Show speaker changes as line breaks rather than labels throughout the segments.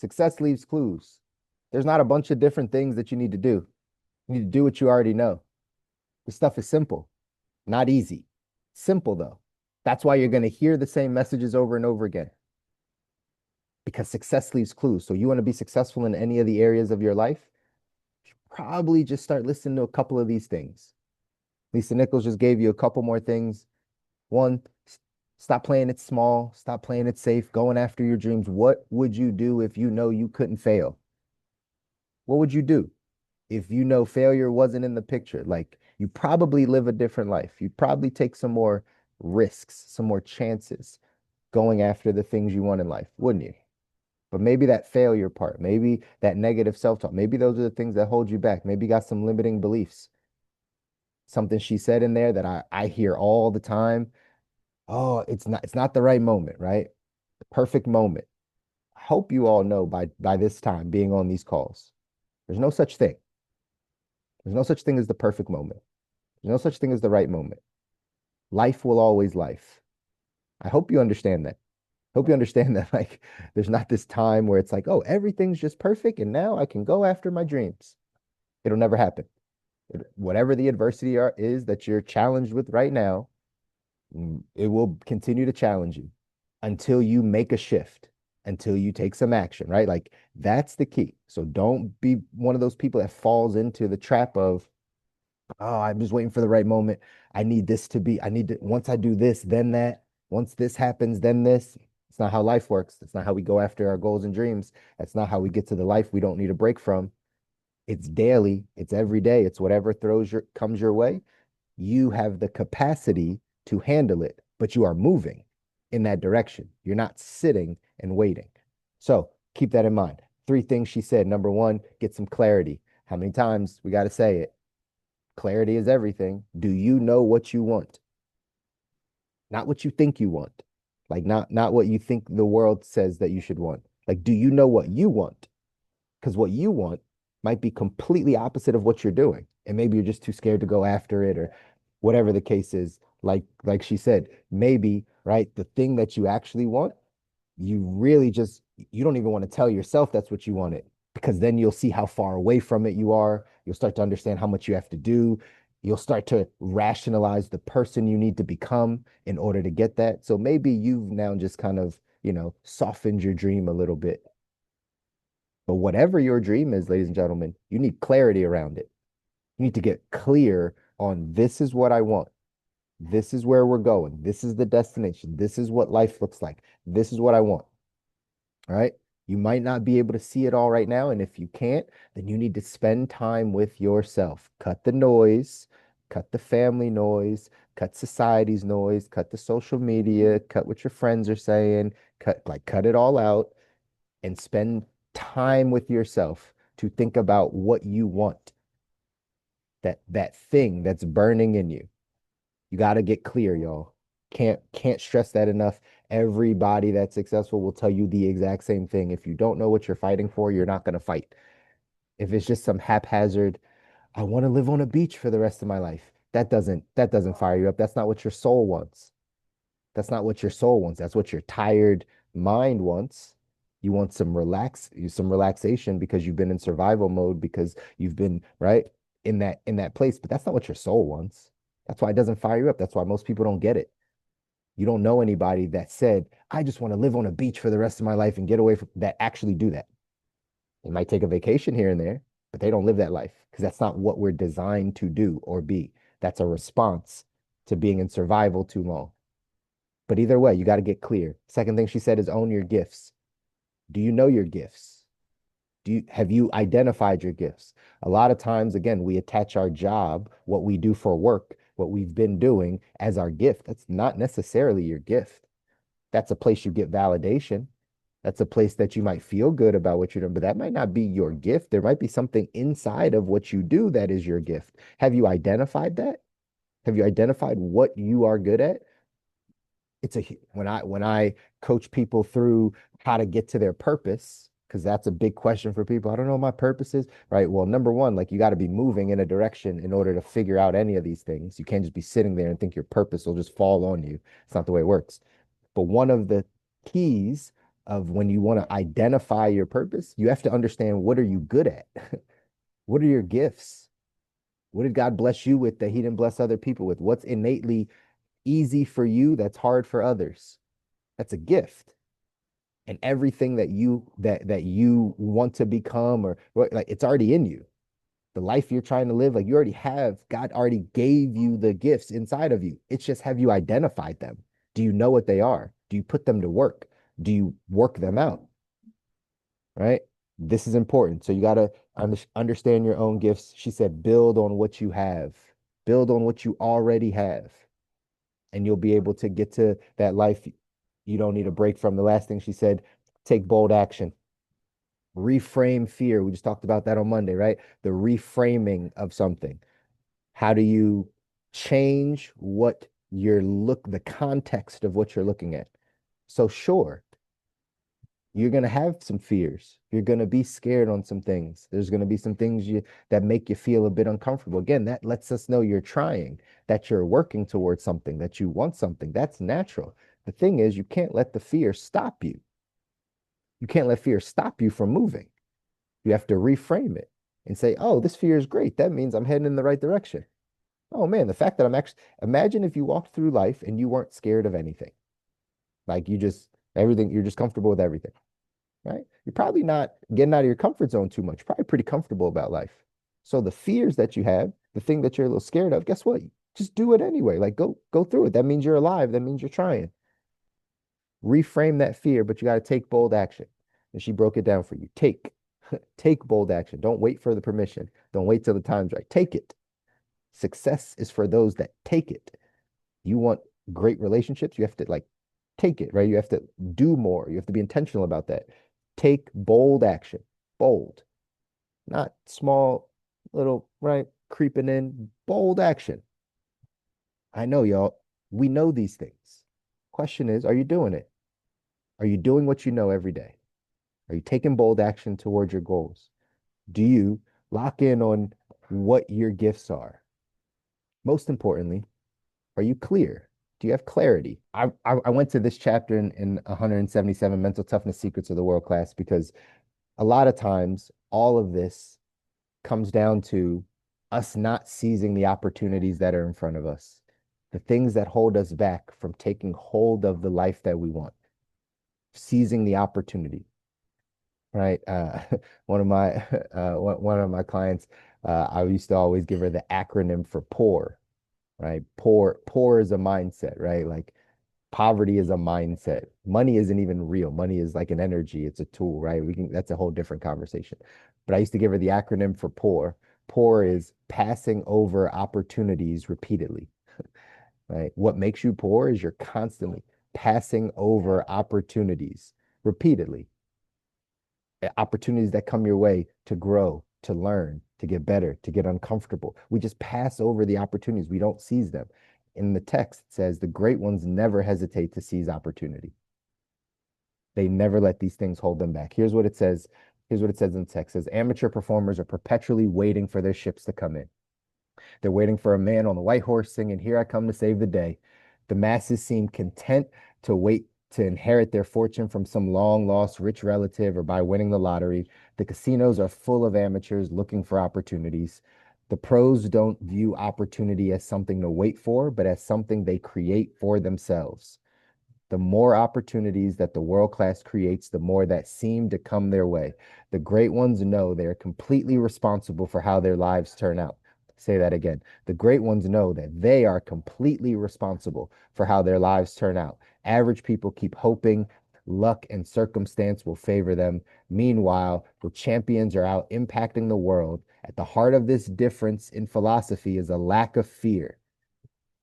Success leaves clues. There's not a bunch of different things that you need to do. You need to do what you already know. This stuff is simple, not easy. Simple though. That's why you're going to hear the same messages over and over again because success leaves clues. So you want to be successful in any of the areas of your life, you should probably just start listening to a couple of these things. Lisa Nichols just gave you a couple more things. One, stop playing it small, stop playing it safe, going after your dreams. What would you do if you know you couldn't fail? What would you do if you know failure wasn't in the picture? Like you probably live a different life. You'd probably take some more risks, some more chances going after the things you want in life, wouldn't you? But maybe that failure part, maybe that negative self-talk, maybe those are the things that hold you back. Maybe you got some limiting beliefs. Something she said in there that I hear all the time. Oh, it's not the right moment, right? The perfect moment. I hope you all know by this time being on these calls. There's no such thing. There's no such thing as the perfect moment. There's no such thing as the right moment. Life will always life. I hope you understand that. Hope you understand that like there's not this time where it's like, oh, everything's just perfect and now I can go after my dreams. It'll never happen. Whatever the adversity is that you're challenged with right now, it will continue to challenge you until you make a shift, until you take some action, right? Like that's the key. So don't be one of those people that falls into the trap of, oh, I'm just waiting for the right moment. I need to, once I do this, then that. Once this happens, then this. It's not how life works. It's not how we go after our goals and dreams. That's not how we get to the life we don't need a break from. It's daily, it's every day, it's whatever comes your way. You have the capacity to handle it, but you are moving in that direction. You're not sitting and waiting. So keep that in mind. Three things she said. Number one, get some clarity. How many times we got to say it? Clarity is everything. Do you know what you want? Not what you think you want. Like not what you think the world says that you should want. Like, do you know what you want? Because what you want might be completely opposite of what you're doing. And maybe you're just too scared to go after it or whatever the case is. Like she said, maybe, right, the thing that you actually want, you really just you don't even want to tell yourself that's what you wanted because then you'll see how far away from it you are. You'll start to understand how much you have to do. You'll start to rationalize the person you need to become in order to get that. So maybe you've now just kind of, softened your dream a little bit. But whatever your dream is, ladies and gentlemen, you need clarity around it. You need to get clear on this is what I want. This is where we're going. This is the destination. This is what life looks like. This is what I want. All right. You might not be able to see it all right now. And if you can't, then you need to spend time with yourself. Cut the noise, cut the family noise, cut society's noise, cut the social media, cut what your friends are saying, cut it all out and spend time with yourself to think about what you want, that thing that's burning in you. You got to get clear, y'all. Can't stress that enough. Everybody that's successful will tell you the exact same thing. If you don't know what you're fighting for, you're not going to fight. If it's just some haphazard, I want to live on a beach for the rest of my life. That doesn't fire you up. That's not what your soul wants. That's not what your soul wants. That's what your tired mind wants. You want some relaxation because you've been in survival mode because you've been right in that place, but that's not what your soul wants. That's why it doesn't fire you up. That's why most people don't get it. You don't know anybody that said, I just want to live on a beach for the rest of my life and get away from that actually do that. They might take a vacation here and there, but they don't live that life because that's not what we're designed to do or be. That's a response to being in survival too long. But either way, you got to get clear. Second thing she said is own your gifts. Do you know your gifts? Have you identified your gifts? A lot of times, again, we attach our job, what we do for work, what we've been doing as our gift. That's not necessarily your gift. That's a place you get validation. That's a place that you might feel good about what you're doing, but that might not be your gift. There might be something inside of what you do that is your gift. Have you identified that? Have you identified what you are good at? It's a when I coach people through how to get to their purpose, because that's a big question for people. I don't know what my purpose is, right? Well, number one, like you got to be moving in a direction in order to figure out any of these things. You can't just be sitting there and think your purpose will just fall on you. It's not the way it works. But one of the keys of when you want to identify your purpose, you have to understand what are you good at? What are your gifts? What did God bless you with that he didn't bless other people with? What's innately easy for you that's hard for others? That's a gift. And everything that you want to become or like it's already in you. The life you're trying to live, like you already have, God already gave you the gifts inside of you. It's just have you identified them? Do you know what they are? Do you put them to work? Do you work them out? Right? This is important. So you got to understand your own gifts. She said, build on what you have, build on what you already have, and you'll be able to get to that life you don't need a break from. The last thing she said, take bold action, reframe fear. We just talked about that on Monday, right? The reframing of something. How do you change the context of what you're looking at? So, sure, you're going to have some fears. You're going to be scared on some things. There's going to be some things that make you feel a bit uncomfortable. Again, that lets us know you're trying, that you're working towards something, that you want something. That's natural. The thing is, you can't let the fear stop you. You can't let fear stop you from moving. You have to reframe it and say, oh, this fear is great. That means I'm heading in the right direction. Oh man, the fact that I'm actually, imagine if you walked through life and you weren't scared of anything. Like everything, you're just comfortable with everything, right? You're probably not getting out of your comfort zone too much, probably pretty comfortable about life. So the fears that you have, the thing that you're a little scared of, guess what? Just do it anyway. Like go through it. That means you're alive. That means you're trying. Reframe that fear, but you got to take bold action. And she broke it down for you. Take bold action. Don't wait for the permission. Don't wait till the time's right. Take it. Success is for those that take it. You want great relationships, you have to like take it, right? You have to do more. You have to be intentional about that. Take bold action. Bold, not small, little, right? Creeping in. Bold action. I know, y'all. We know these things. Question is, are you doing it? Are you doing what you know every day? Are you taking bold action towards your goals? Do you lock in on what your gifts are? Most importantly, are you clear? Do you have clarity? I went to this chapter in 177 Mental Toughness Secrets of the World Class because a lot of times all of this comes down to us not seizing the opportunities that are in front of us, the things that hold us back from taking hold of the life that we want, seizing the opportunity, right? One of my one of my clients, I used to always give her the acronym for POUR, right? Poor is a mindset, right? Like poverty is a mindset. Money isn't even real. Money is like an energy. It's a tool, right? That's a whole different conversation. But I used to give her the acronym for POUR. POUR is passing over opportunities repeatedly, right? What makes you poor is you're constantly passing over opportunities repeatedly, opportunities that come your way to grow, to learn, to get better, to get uncomfortable. We just pass over the opportunities. We don't seize them. In the text, it says the great ones never hesitate to seize opportunity. They never let these things hold them back. Here's what it says. Here's what it says in the text. It says amateur performers are perpetually waiting for their ships to come in. They're waiting for a man on the white horse singing, "Here I come to save the day." The masses seem content to wait to inherit their fortune from some long lost rich relative or by winning the lottery. The casinos are full of amateurs looking for opportunities. The pros don't view opportunity as something to wait for, but as something they create for themselves. The more opportunities that the world class creates, the more that seem to come their way. The great ones know they are completely responsible for how their lives turn out. Say that again. The great ones know that they are completely responsible for how their lives turn out. Average people keep hoping luck and circumstance will favor them. Meanwhile, the champions are out impacting the world. At the heart of this difference in philosophy is a lack of fear.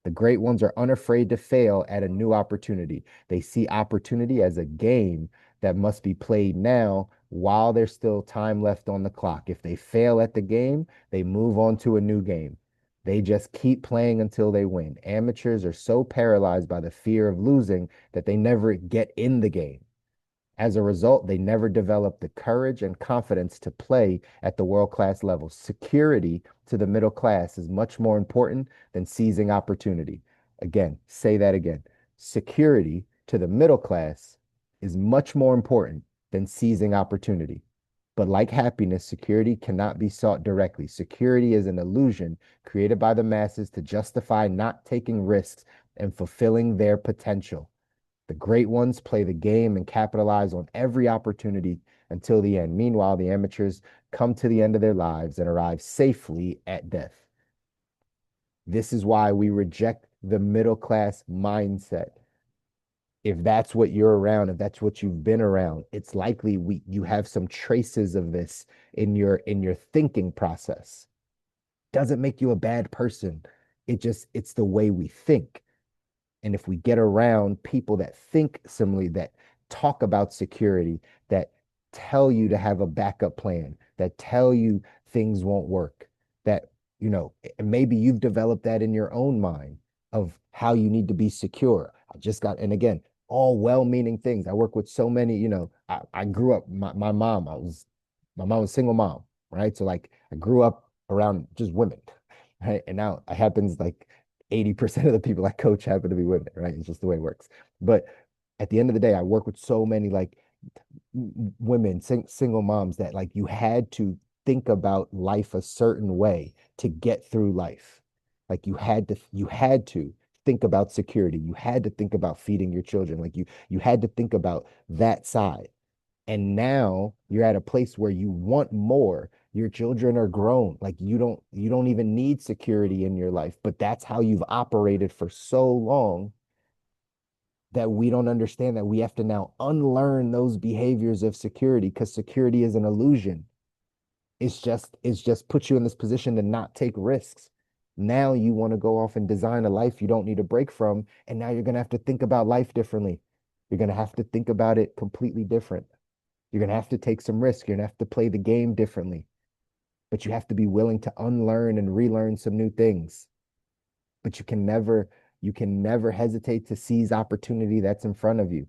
The great ones are unafraid to fail at a new opportunity. They see opportunity as a game that must be played now while there's still time left on the clock. If they fail at the game, they move on to a new game. They just keep playing until they win. Amateurs are so paralyzed by the fear of losing that they never get in the game. As a result, they never develop the courage and confidence to play at the world class level. Security to the middle class is much more important than seizing opportunity. Again, say that again. Security to the middle class is much more important than seizing opportunity. But like happiness, security cannot be sought directly. Security is an illusion created by the masses to justify not taking risks and fulfilling their potential. The great ones play the game and capitalize on every opportunity until the end. Meanwhile, the amateurs come to the end of their lives and arrive safely at death. This is why we reject the middle class mindset. If that's what you're around, if that's what you've been around, it's likely you have some traces of this in your thinking process. Doesn't make you a bad person. It's the way we think. And if we get around people that think similarly, that talk about security, that tell you to have a backup plan, that tell you things won't work, that, maybe you've developed that in your own mind of how you need to be secure. And again, all well-meaning things. I work with so many, I grew up, my mom was a single mom, right? So like I grew up around just women, right? And now it happens like 80% of the people I coach happen to be women, right? It's just the way it works. But at the end of the day, I work with so many like women, single moms that like you had to think about life a certain way to get through life. Like you had to think about security. You had to think about feeding your children. Like you had to think about that side. And now you're at a place where you want more. Your children are grown. Like you don't even need security in your life, but that's how you've operated for so long that we don't understand that we have to now unlearn those behaviors of security because security is an illusion. It's just puts you in this position to not take risks. Now you want to go off and design a life you don't need a break from, and now you're going to have to think about life differently. You're going to have to think about it completely different. You're going to have to take some risk. You're going to have to play the game differently, but you have to be willing to unlearn and relearn some new things. But you can never hesitate to seize opportunity that's in front of you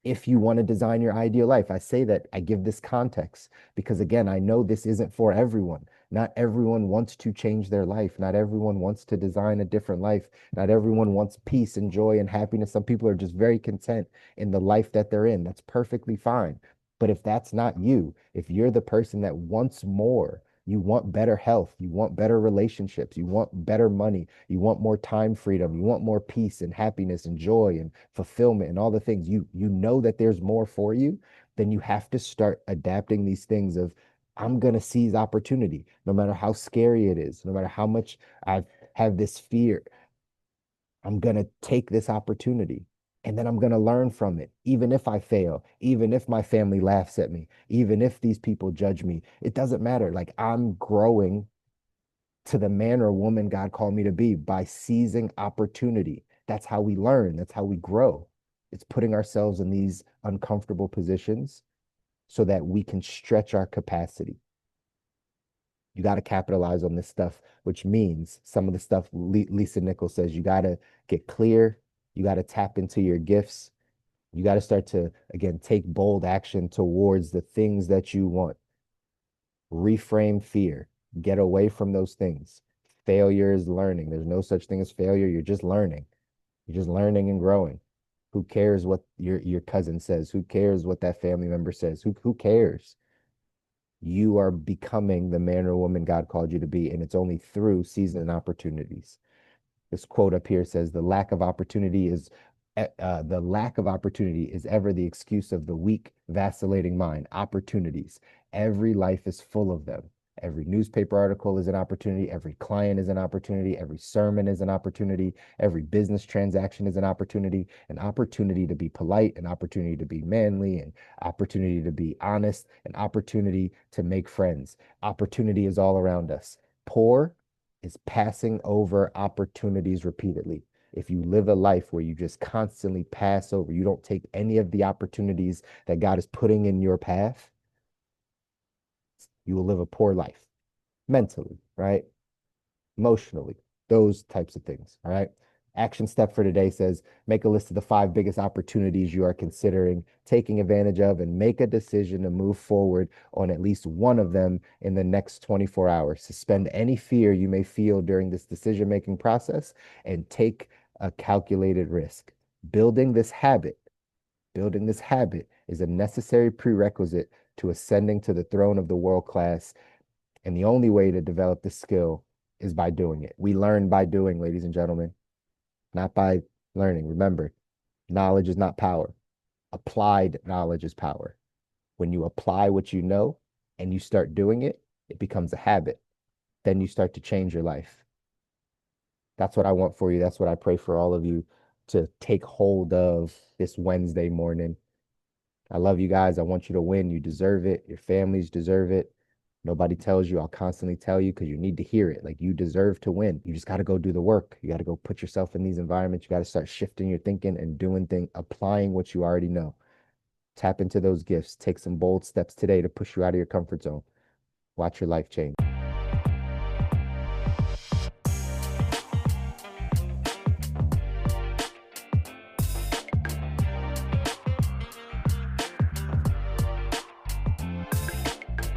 if you want to design your ideal life. I say that I give this context because, again, I know this isn't for everyone. Not everyone wants to change their life. Not everyone wants to design a different life. Not everyone wants peace and joy and happiness. Some people are just very content in the life that they're in. That's perfectly fine. But if that's not you, if you're the person that wants more, you want better health, you want better relationships, you want better money, you want more time freedom, you want more peace and happiness and joy and fulfillment and all the things, you know that there's more for you, then you have to start adapting these things of I'm gonna seize opportunity, no matter how scary it is, no matter how much I have this fear. I'm going to take this opportunity and then I'm going to learn from it. Even if I fail, even if my family laughs at me, even if these people judge me, it doesn't matter. Like I'm growing to the man or woman God called me to be by seizing opportunity. That's how we learn. That's how we grow. It's putting ourselves in these uncomfortable positions so that we can stretch our capacity. You got to capitalize on this stuff, which means some of the stuff Lisa Nichols says you got to get clear. You got to tap into your gifts. You got to start to, again, take bold action towards the things that you want. Reframe fear. Get away from those things. Failure is learning. There's no such thing as failure. You're just learning. You're just learning and growing. Who cares what your cousin says? Who cares what that family member says? Who cares? You are becoming the man or woman God called you to be, and it's only through season opportunities. This quote up here says, the lack of opportunity is ever the excuse of the weak, vacillating mind." Opportunities. Every life is full of them. Every newspaper article is an opportunity. Every client is an opportunity. Every sermon is an opportunity. Every business transaction is an opportunity to be polite, an opportunity to be manly, an opportunity to be honest, an opportunity to make friends. Opportunity is all around us. Poor is passing over opportunities repeatedly. If you live a life where you just constantly pass over, you don't take any of the opportunities that God is putting in your path, you will live a poor life mentally, right? Emotionally, those types of things. All right. Action step for today says make a list of the 5 biggest opportunities you are considering taking advantage of and make a decision to move forward on at least one of them in the next 24 hours. Suspend any fear you may feel during this decision-making process and take a calculated risk. Building this habit Building this habit is a necessary prerequisite to ascending to the throne of the world class. And the only way to develop this skill is by doing it. We learn by doing, ladies and gentlemen, not by learning. Remember, knowledge is not power. Applied knowledge is power. When you apply what you know and you start doing it, it becomes a habit. Then you start to change your life. That's what I want for you. That's what I pray for all of you to take hold of this Wednesday morning. I love you guys. I want you to win. You deserve it. Your families deserve it. Nobody tells you. I'll constantly tell you because you need to hear it. Like you deserve to win. You just got to go do the work. You got to go put yourself in these environments. You got to start shifting your thinking and doing things, applying what you already know. Tap into those gifts. Take some bold steps today to push you out of your comfort zone. Watch your life change.